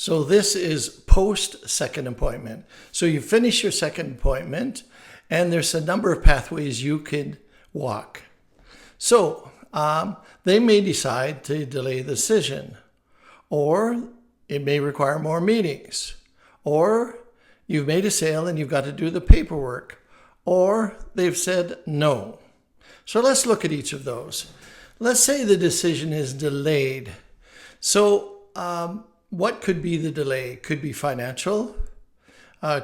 So this is post-second appointment. So you finish your second appointment, and there's a number of pathways you can walk. So they may decide to delay the decision, or it may require more meetings, or you've made a sale and you've got to do the paperwork, or they've said no. So let's look at each of those. Let's say the decision is delayed. So what could be the delay? Could be financial,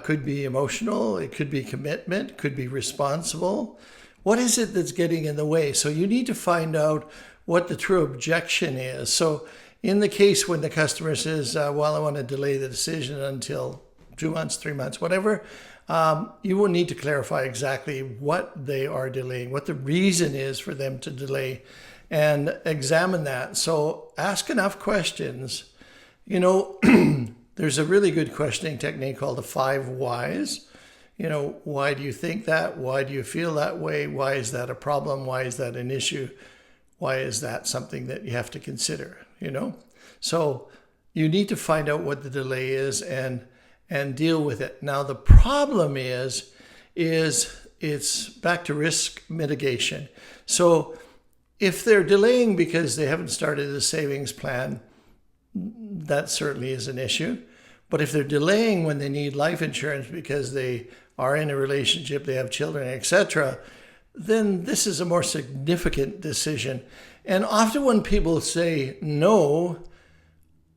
could be emotional, it could be commitment, could be responsible. What is it that's getting in the way? So you need to find out what the true objection is. So in the case when the customer says, well, I want to delay the decision until 2 months, 3 months, whatever, you will need to clarify exactly what they are delaying, what the reason is for them to delay, and examine that. So ask enough questions. You know, there's a really good questioning technique called the 5 whys. You know, why do you think that? Why do you feel that way? Why is that a problem? Why is that an issue? Why is that something that you have to consider, you know? So you need to find out what the delay is and deal with it. Now, the problem is it's back to risk mitigation. So if they're delaying because they haven't started a savings plan, that certainly is an issue. But if they're delaying when they need life insurance because they are in a relationship, they have children, etc., then this is a more significant decision. And often when people say no,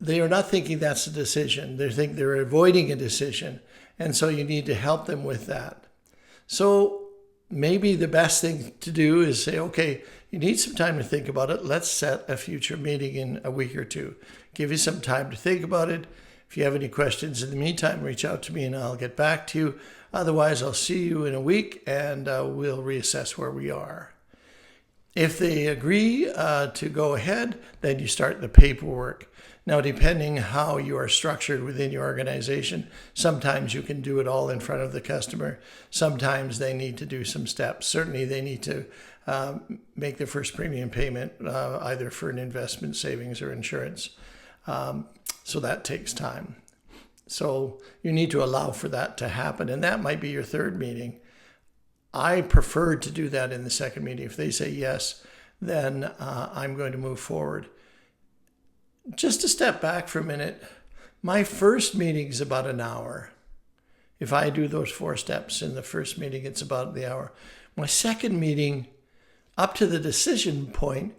they are not thinking that's a decision. They think they're avoiding a decision. And so you need to help them with that. So maybe the best thing to do is say, okay, you need some time to think about it. Let's set a future meeting in a week or two. Give you some time to think about it. If you have any questions in the meantime, reach out to me and I'll get back to you. Otherwise, I'll see you in a week and we'll reassess where we are. If they agree to go ahead, then you start the paperwork. Now, depending how you are structured within your organization, sometimes you can do it all in front of the customer. Sometimes they need to do some steps. Certainly, they need to make their first premium payment, either for an investment, savings, or insurance. So that takes time. So you need to allow for that to happen. And that might be your third meeting. I prefer to do that in the second meeting. If they say yes, then I'm going to move forward. Just to step back for a minute, my first meeting is about an hour. If I do those 4 steps in the first meeting, it's about the hour. My second meeting, up to the decision point,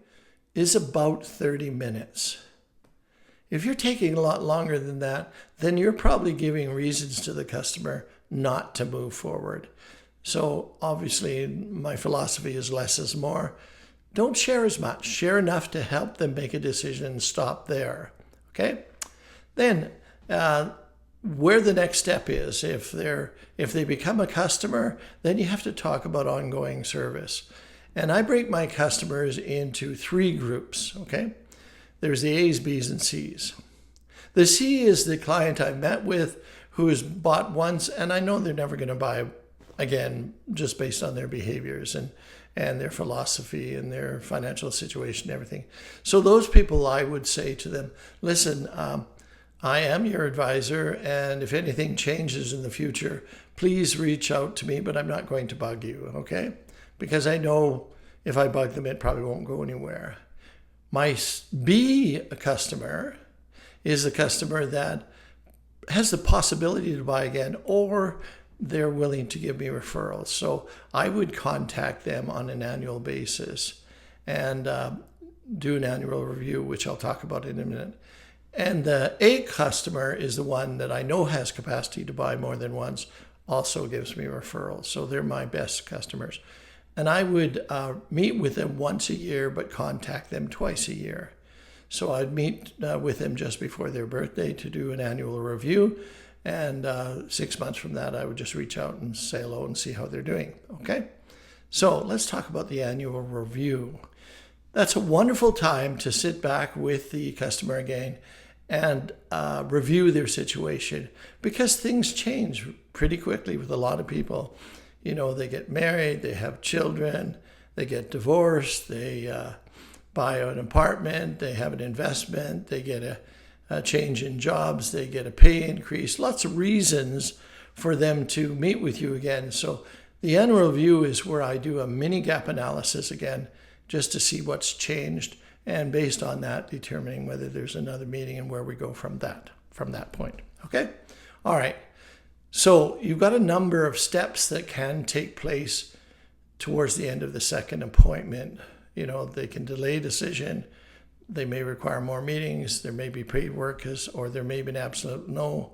is about 30 minutes. If you're taking a lot longer than that, then you're probably giving reasons to the customer not to move forward. So obviously, my philosophy is less is more. Don't share as much. Share enough to help them make a decision and stop there. Okay? Then, where the next step is, if they become a customer, then you have to talk about ongoing service. And I break my customers into 3 groups. Okay? There's the A's, B's, and C's. The C is the client I met with who has bought once, and I know they're never going to buy again, just based on their behaviors and their philosophy and their financial situation and everything. So those people, I would say to them, listen, I am your advisor, and if anything changes in the future, please reach out to me, but I'm not going to bug you, okay? Because I know if I bug them, it probably won't go anywhere. My B customer is the customer that has the possibility to buy again, or they're willing to give me referrals. So I would contact them on an annual basis and do an annual review, which I'll talk about in a minute. And the A customer is the one that I know has capacity to buy more than once, also gives me referrals. So they're my best customers. And I would meet with them once a year, but contact them twice a year. So I'd meet with them just before their birthday to do an annual review. And 6 months from that, I would just reach out and say hello and see how they're doing. Okay? So let's talk about the annual review. That's a wonderful time to sit back with the customer again and review their situation, because things change pretty quickly with a lot of people. You know, they get married, they have children, they get divorced, they buy an apartment, they have an investment, they get a change in jobs, they get a pay increase, lots of reasons for them to meet with you again. So the annual review is where I do a mini gap analysis again, just to see what's changed, and based on that, determining whether there's another meeting and where we go from that point. Okay? All right. So you've got a number of steps that can take place towards the end of the second appointment. You know, they can delay decision. They may require more meetings. There may be paid work, or there may be an absolute no.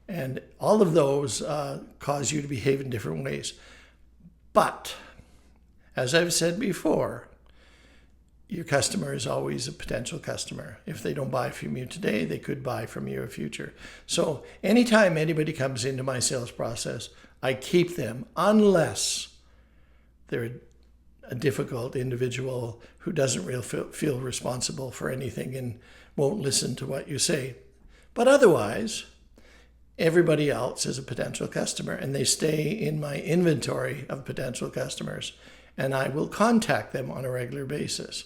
And all of those cause you to behave in different ways. But, as I've said before, your customer is always a potential customer. If they don't buy from you today, they could buy from you in the future. So anytime anybody comes into my sales process, I keep them unless they're a difficult individual who doesn't really feel responsible for anything and won't listen to what you say. But otherwise, everybody else is a potential customer, and they stay in my inventory of potential customers, and I will contact them on a regular basis.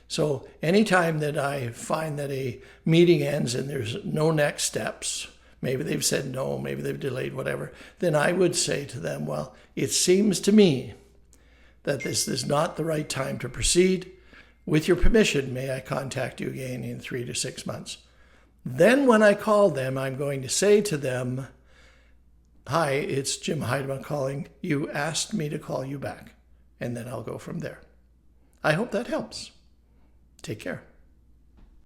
So anytime that I find that a meeting ends and there's no next steps, maybe they've said no, maybe they've delayed, whatever, then I would say to them, well, it seems to me that this is not the right time to proceed. With your permission, may I contact you again in 3 to 6 months? Then when I call them, I'm going to say to them, hi, it's Jim Heidemann calling. You asked me to call you back. And then I'll go from there. I hope that helps. Take care.